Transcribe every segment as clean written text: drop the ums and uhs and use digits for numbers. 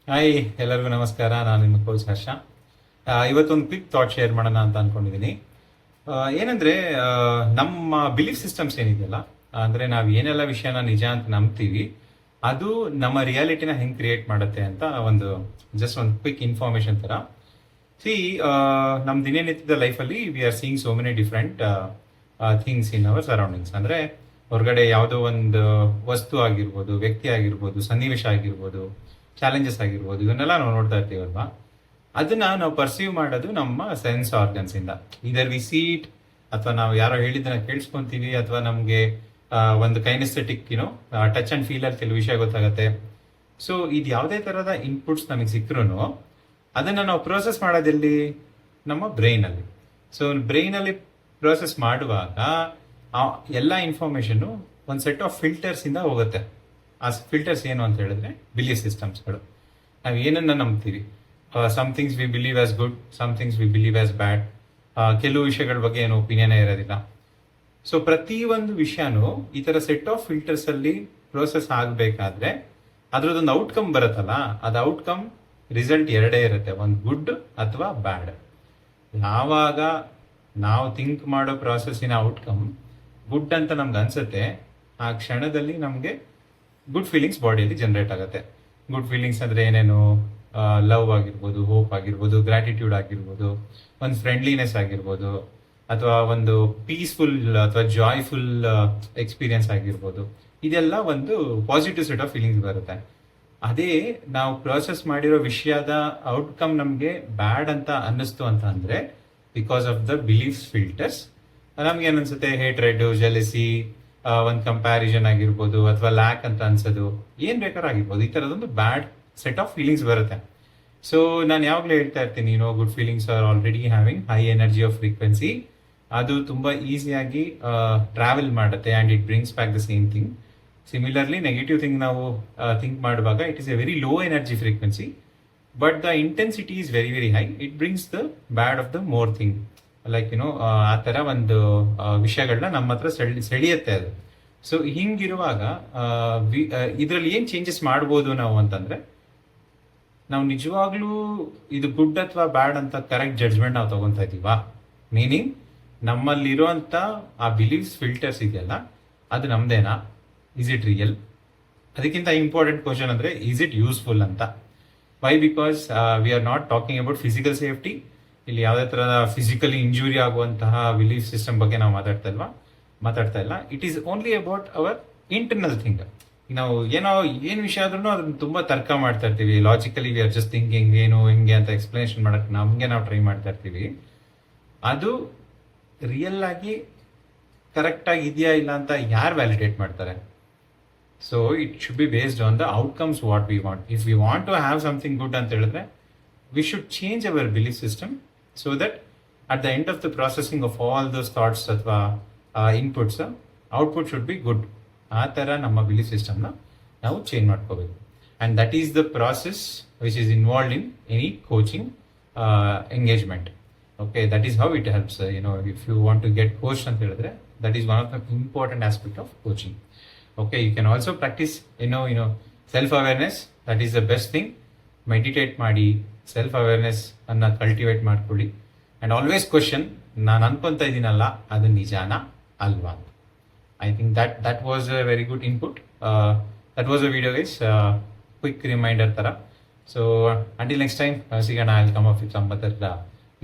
Hi, ಎಲ್ಲರಿಗೂ ನಮಸ್ಕಾರ. ನಾನು ನಿಮ್ಮ ಕೋಚ್ ಹರ್ಷ. ಇವತ್ತೊಂದು ಕ್ವಿಕ್ ಥಾಟ್ ಶೇರ್ ಮಾಡೋಣ ಅಂತ ಅನ್ಕೊಂಡಿದ್ದೀನಿ. ಏನಂದ್ರೆ ನಮ್ಮ ಬಿಲೀಫ್ ಸಿಸ್ಟಮ್ಸ್ ಏನಿದೆಯಲ್ಲ, ಅಂದ್ರೆ ನಾವು ಏನೆಲ್ಲ ವಿಷಯನ ನಿಜ ಅಂತ ನಂಬ್ತೀವಿ, ಅದು ನಮ್ಮ ರಿಯಾಲಿಟಿನ ಹೆಂಗೆ ಕ್ರಿಯೇಟ್ ಮಾಡುತ್ತೆ ಅಂತ ಜಸ್ಟ್ ಒಂದು ಕ್ವಿಕ್ ಇನ್ಫಾರ್ಮೇಶನ್ ತರ. ಸಿ, ನಮ್ಮ ದಿನನಿತ್ಯದ ಲೈಫಲ್ಲಿ we are seeing so many different things in our surroundings. ಅಂದ್ರೆ ಹೊರಗಡೆ ಯಾವುದೋ ಒಂದು ವಸ್ತು ಆಗಿರ್ಬೋದು, ವ್ಯಕ್ತಿ ಆಗಿರ್ಬೋದು, ಸನ್ನಿವೇಶ ಆಗಿರ್ಬೋದು, ಚಾಲೆಂಜಸ್ ಆಗಿರ್ಬೋದು, ಇವನ್ನೆಲ್ಲ ನಾವು ನೋಡ್ತಾ ಇರ್ತೀವಲ್ವಾ. ಅದನ್ನ ನಾವು ಪರ್ಸೀವ್ ಮಾಡೋದು ನಮ್ಮ ಸೆನ್ಸ್ ಆರ್ಗನ್ಸ್ ಇಂದ. ಇದರ್ ವಿ ಸೀಟ್, ಅಥವಾ ನಾವು ಯಾರೋ ಹೇಳಿದ್ದನ್ನ ಕೇಳಿಸ್ಕೊಂತೀವಿ, ಅಥವಾ ನಮಗೆ ಒಂದು ಕೈನೆಸ್ಥೆಟಿಕ್ ಟಚ್ ಅಂಡ್ ಫೀಲ್ ಅಲ್ಲಿ ಕೆಲವು ವಿಷಯ ಗೊತ್ತಾಗತ್ತೆ. ಸೊ ಇದು ಯಾವುದೇ ತರಹದ ಇನ್ಪುಟ್ಸ್ ನಮಗೆ ಸಿಕ್ಕರೂ ಅದನ್ನ ನಾವು ಪ್ರೋಸೆಸ್ ಮಾಡೋದೆಲ್ಲಿ? ನಮ್ಮ ಬ್ರೈನ್ ಅಲ್ಲಿ. ಸೊ ಬ್ರೈನ್ ಅಲ್ಲಿ ಪ್ರೋಸೆಸ್ ಮಾಡುವಾಗ ಎಲ್ಲ ಇನ್ಫಾರ್ಮೇಶನ್ ಒಂದು ಸೆಟ್ ಆಫ್ ಫಿಲ್ಟರ್ಸ್ ಇಂದ ಹೋಗುತ್ತೆ. ಆ ಫಿಲ್ಟರ್ಸ್ ಏನು ಅಂತ ಹೇಳಿದ್ರೆ ಬಿಲೀಫ್ ಸಿಸ್ಟಮ್ಸ್ಗಳು. ನಾವು ಏನನ್ನ ನಂಬ್ತೀವಿ, some things we believe as good, some things we believe as bad. ಕೆಲವು ವಿಷಯಗಳ ಬಗ್ಗೆ ಏನು ಒಪಿನಿಯನ್ ಇರೋದಿಲ್ಲ. ಸೊ ಪ್ರತಿ ಒಂದು ವಿಷಯನೂ ಈ ತರ ಸೆಟ್ ಆಫ್ ಫಿಲ್ಟರ್ಸ್ ಅಲ್ಲಿ ಪ್ರೋಸೆಸ್ ಆಗಬೇಕಾದ್ರೆ ಅದ್ರದ್ದೊಂದು ಔಟ್ಕಮ್ ಬರುತ್ತಲ್ಲ, ಅದು ಔಟ್ಕಮ್ ರಿಸಲ್ಟ್ ಎರಡೇ ಇರುತ್ತೆ, ಒಂದು ಗುಡ್ ಅಥವಾ ಬ್ಯಾಡ್. ಯಾವಾಗ ನಾವು ಥಿಂಕ್ ಮಾಡೋ ಪ್ರಾಸೆಸ್ಸಿನ ಔಟ್ಕಮ್ ಗುಡ್ ಅಂತ ನಮ್ಗೆ ಅನ್ಸುತ್ತೆ, ಆ ಕ್ಷಣದಲ್ಲಿ ನಮಗೆ ಗುಡ್ ಫೀಲಿಂಗ್ಸ್ ಬಾಡಿಯಲ್ಲಿ ಜನರೇಟ್ ಆಗುತ್ತೆ. ಗುಡ್ ಫೀಲಿಂಗ್ಸ್ ಅಂದ್ರೆ ಏನೇನು? ಲವ್ ಆಗಿರ್ಬೋದು, ಹೋಪ್ ಆಗಿರ್ಬೋದು, ಗ್ರಾಟಿಟ್ಯೂಡ್ ಆಗಿರ್ಬೋದು, ಒಂದು ಫ್ರೆಂಡ್ಲಿನೆಸ್ ಆಗಿರ್ಬೋದು, ಅಥವಾ ಒಂದು ಪೀಸ್ಫುಲ್ ಅಥವಾ ಜಾಯ್ಫುಲ್ ಎಕ್ಸ್ಪೀರಿಯನ್ಸ್ ಆಗಿರ್ಬೋದು. ಇದೆಲ್ಲ ಒಂದು ಪಾಸಿಟಿವ್ ಸೆಟ್ ಆಫ್ ಫೀಲಿಂಗ್ಸ್ ಬರುತ್ತೆ. ಅದೇ ನಾವು ಪ್ರೋಸೆಸ್ ಮಾಡಿರೋ ವಿಷಯದ ಔಟ್ಕಮ್ ನಮಗೆ ಬ್ಯಾಡ್ ಅಂತ ಅನ್ನಿಸ್ತು ಅಂತ ಅಂದ್ರೆ, because of the belief filters, ನಮ್ಗೆ ಏನನ್ಸುತ್ತೆ? ಹೇಟ್ರೆಡ್, ಜೆಲಸಿ, ಒಂದು ಕಂಪ್ಯಾರಿಸನ್ ಆಗಿರ್ಬೋದು, ಅಥವಾ ಲ್ಯಾಕ್ ಅಂತ ಅನ್ಸೋದು, ಏನ್ ಬೇಕಾದ್ರೂ ಆಗಿರ್ಬೋದು. ಈ ತರದೊಂದು ಬ್ಯಾಡ್ ಸೆಟ್ ಆಫ್ ಫೀಲಿಂಗ್ಸ್ ಬರುತ್ತೆ. ಸೊ ನಾನು ಯಾವಾಗಲೂ ಹೇಳ್ತಾ ಇರ್ತೀನಿ, good feelings are already having high energy off frequency. ಅದು ತುಂಬಾ ಈಸಿಯಾಗಿ ಟ್ರಾವೆಲ್ ಮಾಡುತ್ತೆ and it brings back the same thing. Similarly negative thing ನಾವು ಥಿಂಕ್ ಮಾಡುವಾಗ it is A very low energy frequency, but the intensity is very very high. It brings the bad of the more thing. Like ಆ ತರ ಒಂದು ವಿಷಯಗಳನ್ನ ನಮ್ಮ ಹತ್ರ ಸೆಳೆಯುತ್ತೆ ಅದು. So ಹಿಂಗಿರುವಾಗ ಇದರಲ್ಲಿ ಏನ್ ಚೇಂಜಸ್ ಮಾಡ್ಬೋದು ನಾವು ಅಂತಂದ್ರೆ, ನಾವು ನಿಜವಾಗ್ಲೂ ಇದು ಗುಡ್ ಅಥವಾ ಬ್ಯಾಡ್ ಅಂತ ಕರೆಕ್ಟ್ ಜಡ್ಜ್ಮೆಂಟ್ ನಾವು ತಗೊಂತಾ ಇದೀವಾ? ಮೀನಿಂಗ್ ನಮ್ಮಲ್ಲಿರುವಂತ ಆ ಬಿಲೀಫ್ಸ್ ಫಿಲ್ಟರ್ಸ್ ಇದೆಯಲ್ಲ, ಅದು ನಮ್ದೇನಾ? Is it real? ಅದಕ್ಕಿಂತ ಇಂಪಾರ್ಟೆಂಟ್ ಕ್ವಶನ್ ಅಂದ್ರೆ, ಇಸ್ ಇಟ್ ಯೂಸ್ಫುಲ್ ಅಂತ. Why? Because we are not talking about physical safety. ಇಲ್ಲಿ ಯಾವುದೇ ತರಹದ ಫಿಸಿಕಲಿ ಇಂಜುರಿ ಆಗುವಂತಹ ಬಿಲೀಫ್ ಸಿಸ್ಟಮ್ ಬಗ್ಗೆ ನಾವು ಮಾತಾಡ್ತಾ ಇಲ್ಲ. It is only about our internal thing. ನಾವು ಏನ್ ವಿಷಯ ಆದ್ರೂ ಅದನ್ನ ತುಂಬಾ ತರ್ಕ ಮಾಡ್ತಾ ಇರ್ತೀವಿ. Logically we are just thinking ಏನು ಹಿಂಗೆ ಅಂತ ಎಕ್ಸ್ಪ್ಲನೇಷನ್ ಮಾಡಕ್ ನಾವು ಟ್ರೈ ಮಾಡ್ತಾ ಇರ್ತೀವಿ. ಅದು ರಿಯಲ್ ಆಗಿ ಕರೆಕ್ಟ್ ಆಗಿ ಇದೆಯಾ ಇಲ್ಲ ಅಂತ ಯಾರು ವ್ಯಾಲಿಡೇಟ್ ಮಾಡ್ತಾರೆ? So it should be based on the outcomes what we want. If we want to have something good ಅಂತ ಹೇಳಿದ್ರೆ, we should change our belief system so that at the end of the processing of all those thoughts ಅಥವಾ inputs, output should be good. ಆ ಥರ ನಮ್ಮ belief ಸಿಸ್ಟಮ್ನ ನಾವು change ಮಾಡ್ಕೋಬೇಕು. And that is the process which is involved in any coaching engagement. Okay, that is how it helps. If you want to get coach ಅಂತ ಹೇಳಿದ್ರೆ, that is one of the important aspect of coaching. Okay, you can also practise self awareness. That is the best thing. Meditate ಮಾಡಿ self awareness ಅನ್ನ cultivate ಮಾಡ್ಕೊಳ್ಳಿ. And always question, ನಾನು ಅನ್ಕೊಂತ ಇದ್ದೀನಲ್ಲ, ಅದು ನಿಜಾನಾ ಅಲ್ವಾ? I think that was a very good input. That was a video guys, quick reminder ತರ. ಸೊ ಅಂಟಿಲ್ ನೆಕ್ಸ್ಟ್ ಟೈಮ್ ಸಿಗೋಣ. I will come up with some other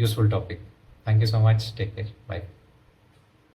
useful topic. Thank you so much. Take care. By.